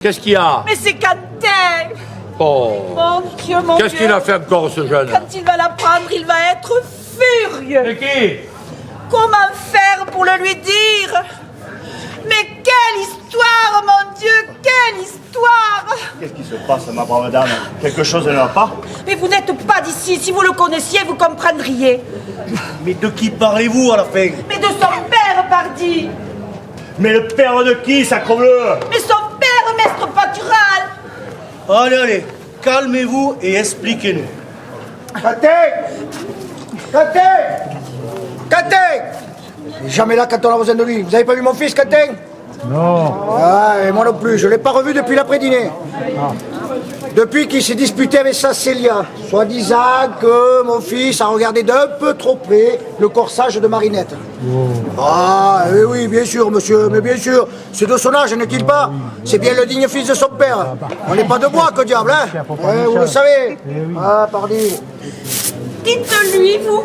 Qu'est-ce qu'il y a? Mais c'est Quentin! Oh. Mon Dieu, mon Dieu! Qu'est-ce qu'il a fait encore, ce jeune? Quand il va l'apprendre, il va être furieux! C'est qui? Comment faire pour le lui dire? Mais quelle histoire, mon Dieu! Quelle histoire! Qu'est-ce qui se passe, ma brave dame? Quelque chose ne va pas? Mais vous n'êtes pas d'ici. Si vous le connaissiez, vous comprendriez. Mais de qui parlez-vous à la fin? Mais de son père, pardi! Mais le père de qui, sacre-bleu? Mais son père, maître pâtural! Allez, allez, calmez-vous et expliquez-nous. Quentin! Jamais là quand on a besoin de lui. Vous avez pas vu mon fils, Quentin? Non. Ah, et moi non plus. Je l'ai pas revu depuis l'après-dîner. Depuis qu'il s'est disputé avec sa Célia. Soi-disant que mon fils a regardé d'un peu trop près le corsage de Marinette. Ah, oui, bien sûr, monsieur, mais bien sûr. C'est de son âge, n'est-il pas? C'est bien le digne fils de son père. On n'est pas de bois, que diable, hein? Vous le savez. Ah, pardi. Dites-lui, vous,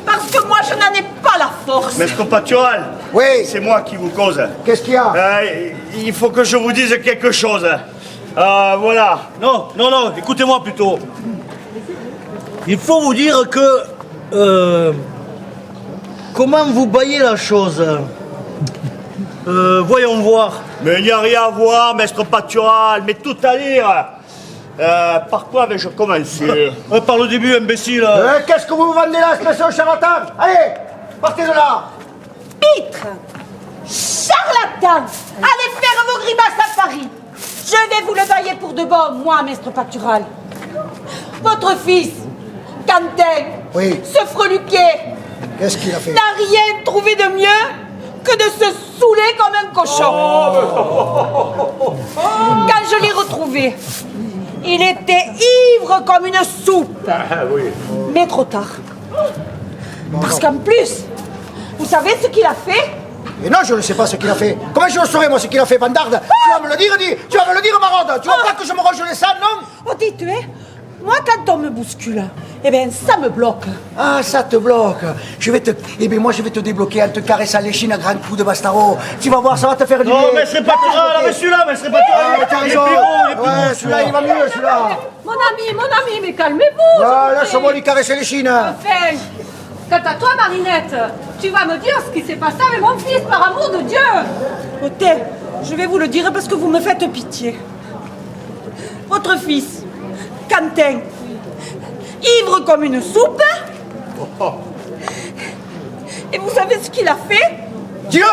parce que moi, je n'en ai pas la force. Maître Pâtural, Oui. c'est moi qui vous cause. Qu'est-ce qu'il y a? Il faut que je vous dise quelque chose. Voilà. Non, écoutez-moi plutôt. Il faut vous dire que... comment vous baillez la chose? Voyons voir. Mais il n'y a rien à voir, maître Pâtural, mais tout à lire. Par quoi vais-je commencer? Par le début, imbécile. Qu'est-ce que vous vendez là, espèce de charlatan? Allez, partez de là. Pitre! Charlatan! Allez faire vos grimaces à Paris! Je vais vous le bailler pour de bon, moi, maître pâtural. Votre fils, Quentin, Oui. ce freluquet, Qu'est-ce qu'il a fait? n'a rien trouvé de mieux que de se saouler comme un cochon. Quand je l'ai retrouvé, il était ivre comme une soupe. Mais trop tard. Parce qu'en plus, vous savez ce qu'il a fait? Et non, je ne sais pas ce qu'il a fait. Comment je le saurais, moi, ce qu'il a fait, bandarde? Tu vas me le dire, dis. Tu vas me le dire, Maraude. Tu vois pas que je me range les sangs, non? Oh, dites, moi, quand on me bouscule, eh bien, ça me bloque. Ah, ça te bloque. Eh bien, moi, je vais te débloquer en te caressant l'échine à grands coups de bastaro. Tu vas voir, ça va te faire du bien. Non, mais c'est Pâtural, mais celui-là, mais c'est Pâtural. T'as raison. Ouais, celui-là, il va mieux, celui-là. Mon ami, mais calmez-vous. Ah, laisse-moi lui caresser l'échine. Enfin, quant à toi, Marinette, tu vas me dire ce qui s'est passé avec mon fils, par amour de Dieu. Écoutez, je vais vous le dire parce que vous me faites pitié. Votre fils, Quentin, ivre comme une soupe. Et vous savez ce qu'il a fait? Dis-le.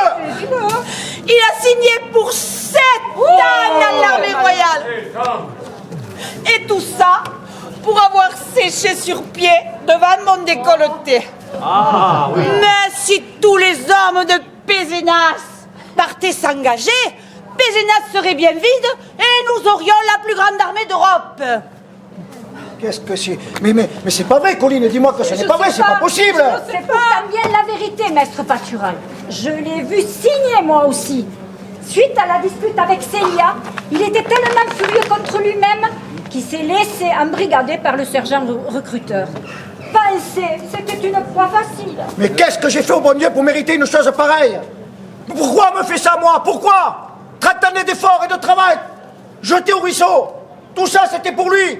Il a signé pour 7 ans à l'armée royale. Et tout ça pour avoir séché sur pied devant mon décolleté. Ah, oui. Mais si tous les hommes de Pézenas partaient s'engager, Pézenas serait bien vide et nous aurions la plus grande armée d'Europe. Qu'est-ce que c'est? Mais c'est pas vrai, Colline. Dis-moi que ce n'est pas vrai, c'est pas possible. C'est pourtant bien la vérité, maître Pâtural. Je l'ai vu signer, moi aussi. Suite à la dispute avec Célia, il était tellement furieux contre lui-même qu'il s'est laissé embrigader par le sergent recruteur. Pensez, c'était une proie facile. Mais qu'est-ce que j'ai fait au bon Dieu pour mériter une chose pareille? Pourquoi on me fait ça, moi? Pourquoi? 30 années d'efforts et de travail, jeté au ruisseau. Tout ça, c'était pour lui.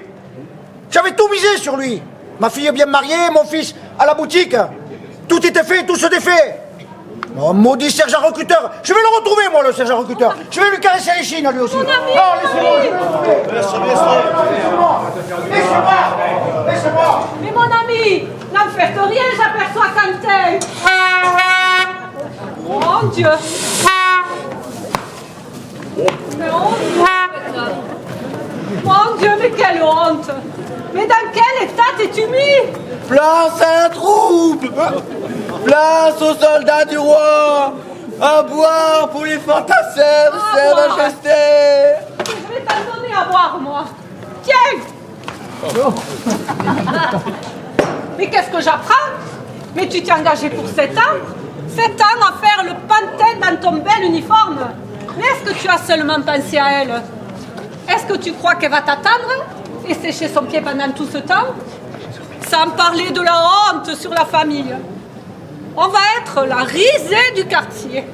J'avais tout misé sur lui. Ma fille est bien mariée, mon fils à la boutique. Tout était fait, tout se défait. Oh, maudit sergent recruteur. Je vais le retrouver, moi, le sergent recruteur. Je vais lui caresser les chines, lui aussi. Non, laissez-moi, je vais le retrouver. Laissez-moi. Mais mon ami, n'en faites rien, j'aperçois Quentin. Mon Dieu. Mais honte. Mon Dieu, mais quelle honte. Mais dans quel état t'es-tu mis? Place à la troupe! Place aux soldats du roi! À boire pour les fantassins de sa majesté! Je vais t'en donner à boire, moi. Tiens! Mais qu'est-ce que j'apprends? Mais tu t'es engagé pour 7 ans? 7 ans à faire le pantin dans ton bel uniforme. Mais est-ce que tu as seulement pensé à elle? Est-ce que tu crois qu'elle va t'attendre et sécher son pied pendant tout ce temps? Sans parler de la honte sur la famille. On va être la risée du quartier.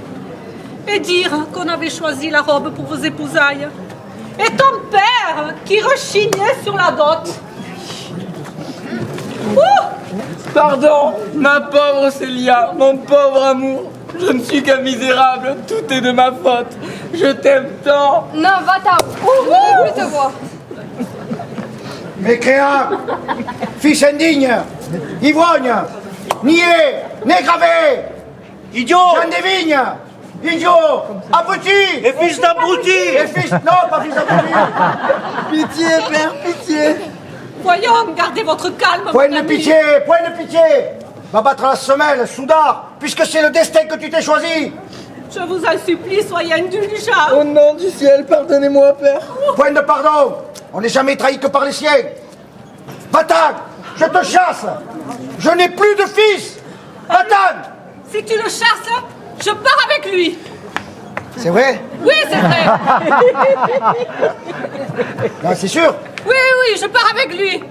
et dire qu'on avait choisi la robe pour vos épousailles. Et ton père qui rechignait sur la dot. Ouh! Pardon, ma pauvre Célia, mon pauvre amour. Je ne suis qu'un misérable, tout est de ma faute. Je t'aime tant. Non, va-t'en. Je ne veux plus te voir. Mécréant, fils indigne, ivrogne, niais, négravé, Idiot! Jean des vignes, idiot, abruti, Et fils d'abruti! et fils, non, pas fils d'abruti, Pitié, père, pitié. Voyons, gardez votre calme. point mon de ami. pitié, point de pitié, va battre la semelle, soudard, puisque c'est le destin que tu t'es choisi, Je vous en supplie, soyez indulgents. Au nom du ciel, pardonnez-moi, père. point de pardon, on n'est jamais trahi que par les siens, va-t'en, je te chasse, je n'ai plus de fils, va-t'en, Si tu le chasses, je pars avec lui. c'est vrai? Oui, c'est vrai. Non, c'est sûr. Oui, oui, je pars avec lui.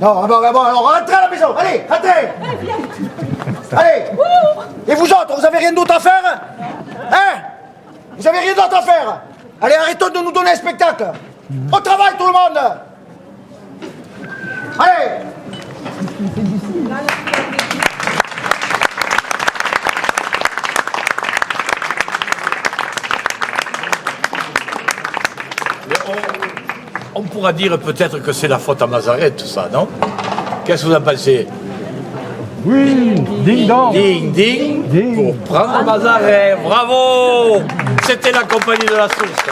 Non, bon, alors rentrez à la maison, allez, rentrez. Allez. Et vous autres, vous avez rien d'autre à faire? Hein? Vous avez rien d'autre à faire? Allez, arrêtons de nous donner un spectacle. Au travail, tout le monde. Allez. On pourra dire peut-être que c'est la faute à Mazareth, tout ça, non? Qu'est-ce que vous en pensez? Oui, ding dong. Ding, ding, Ding. pour prendre Mazareth. Bravo! C'était la compagnie de la source.